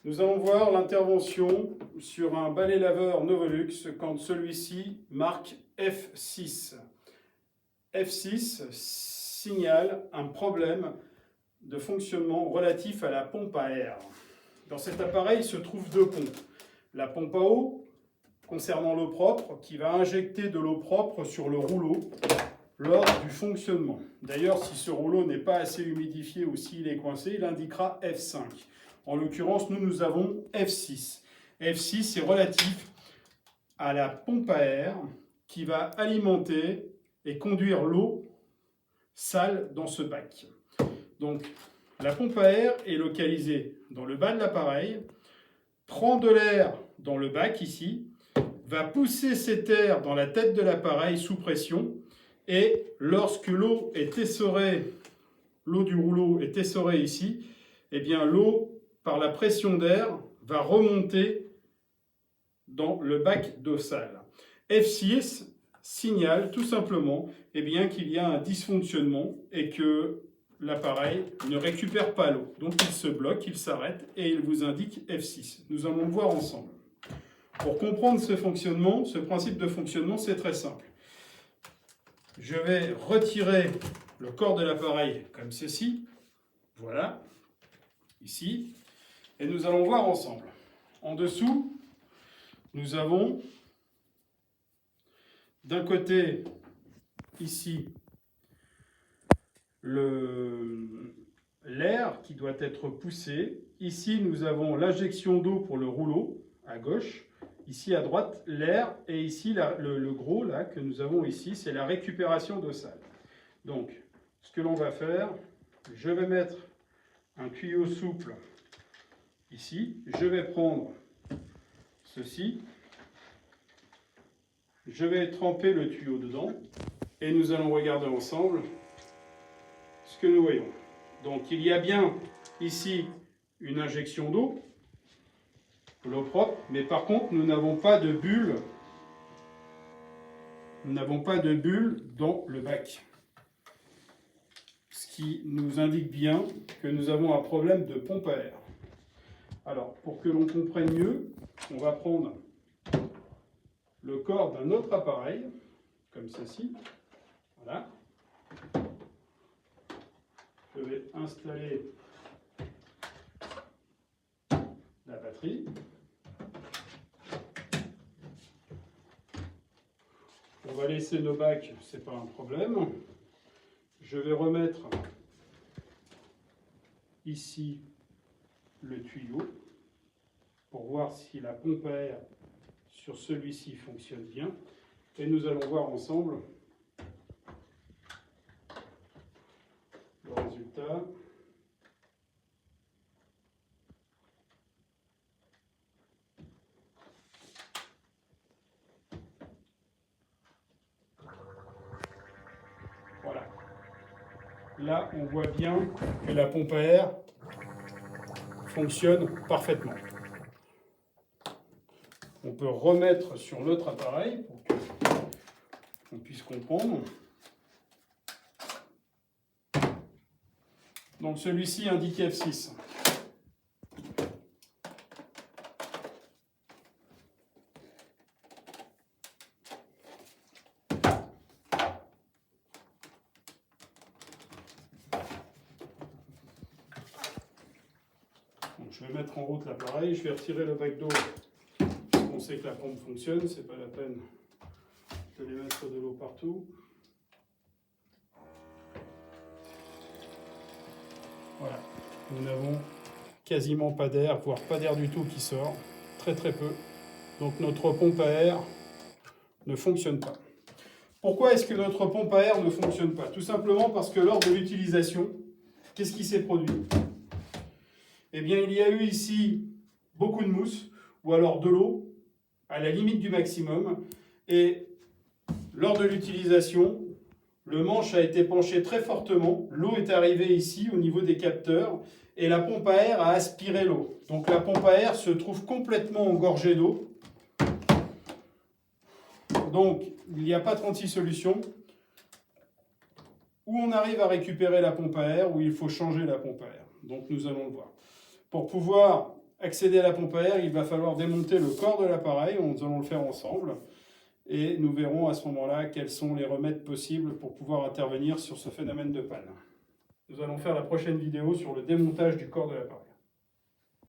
Nous allons voir l'intervention sur un balai laveur Novolux quand celui-ci marque F6. F6 signale un problème de fonctionnement relatif à la pompe à air. Dans cet appareil se trouvent deux pompes. La pompe à eau, concernant l'eau propre, qui va injecter de l'eau propre sur le rouleau lors du fonctionnement. D'ailleurs, si ce rouleau n'est pas assez humidifié ou s'il est coincé, il indiquera F5. En l'occurrence, nous avons F6. F6 est relatif à la pompe à air qui va alimenter et conduire l'eau sale dans ce bac. Donc, la pompe à air est localisée dans le bas de l'appareil, prend de l'air dans le bac ici, va pousser cet air dans la tête de l'appareil sous pression, et lorsque l'eau est essorée, l'eau du rouleau est essorée ici, eh bien l'eau, par la pression d'air, va remonter dans le bac d'eau sale. F6 signale tout simplement qu'il y a un dysfonctionnement et que l'appareil ne récupère pas l'eau. Donc il se bloque, il s'arrête et il vous indique F6. Nous allons le voir ensemble. Pour comprendre ce fonctionnement, ce principe de fonctionnement, c'est très simple. Je vais retirer le corps de l'appareil comme ceci. Voilà, ici. Et nous allons voir ensemble. En dessous, nous avons d'un côté, ici, l'air qui doit être poussé. Ici, nous avons l'injection d'eau pour le rouleau, à gauche. Ici, à droite, l'air. Et ici, le gros là, que nous avons ici, c'est la récupération d'eau sale. Donc, ce que l'on va faire, je vais mettre un tuyau souple ici. Je vais prendre ceci. Je vais tremper le tuyau dedans. Et nous allons regarder ensemble ce que nous voyons. Donc il y a bien ici une injection d'eau, l'eau propre, mais par contre nous n'avons pas de bulle. Nous n'avons pas de bulle dans le bac. Ce qui nous indique bien que nous avons un problème de pompe à air. Alors pour que l'on comprenne mieux, on va prendre le corps d'un autre appareil, comme ceci. Voilà. Je vais installer la batterie. On va laisser nos bacs, ce n'est pas un problème. Je vais remettre ici le tuyau pour voir si la pompe à air sur celui-ci fonctionne bien. Et nous allons voir ensemble le résultat. Voilà. Là, on voit bien que la pompe à air fonctionne parfaitement. On peut remettre sur l'autre appareil pour qu'on puisse comprendre. Donc celui-ci indique F6. Donc, je vais mettre en route l'appareil, je vais retirer le bac d'eau. On sait que la pompe fonctionne, c'est pas la peine de les mettre de l'eau partout. Voilà, nous n'avons quasiment pas d'air, voire pas d'air du tout qui sort, très peu. Donc notre pompe à air ne fonctionne pas. Pourquoi est-ce que notre pompe à air ne fonctionne pas? Tout simplement parce que lors de l'utilisation, qu'est-ce qui s'est produit? Eh bien, il y a eu ici beaucoup de mousse, ou alors de l'eau, à la limite du maximum, et lors de l'utilisation, le manche a été penché très fortement, l'eau est arrivée ici au niveau des capteurs, et la pompe à air a aspiré l'eau. Donc la pompe à air se trouve complètement engorgée d'eau. Donc il n'y a pas 36 solutions. Où on arrive à récupérer la pompe à air, ou il faut changer la pompe à air. Donc nous allons le voir. Pour pouvoir accéder à la pompe à air, il va falloir démonter le corps de l'appareil. Nous allons le faire ensemble. Et nous verrons à ce moment-là quels sont les remèdes possibles pour pouvoir intervenir sur ce phénomène de panne. Nous allons faire la prochaine vidéo sur le démontage du corps de l'appareil.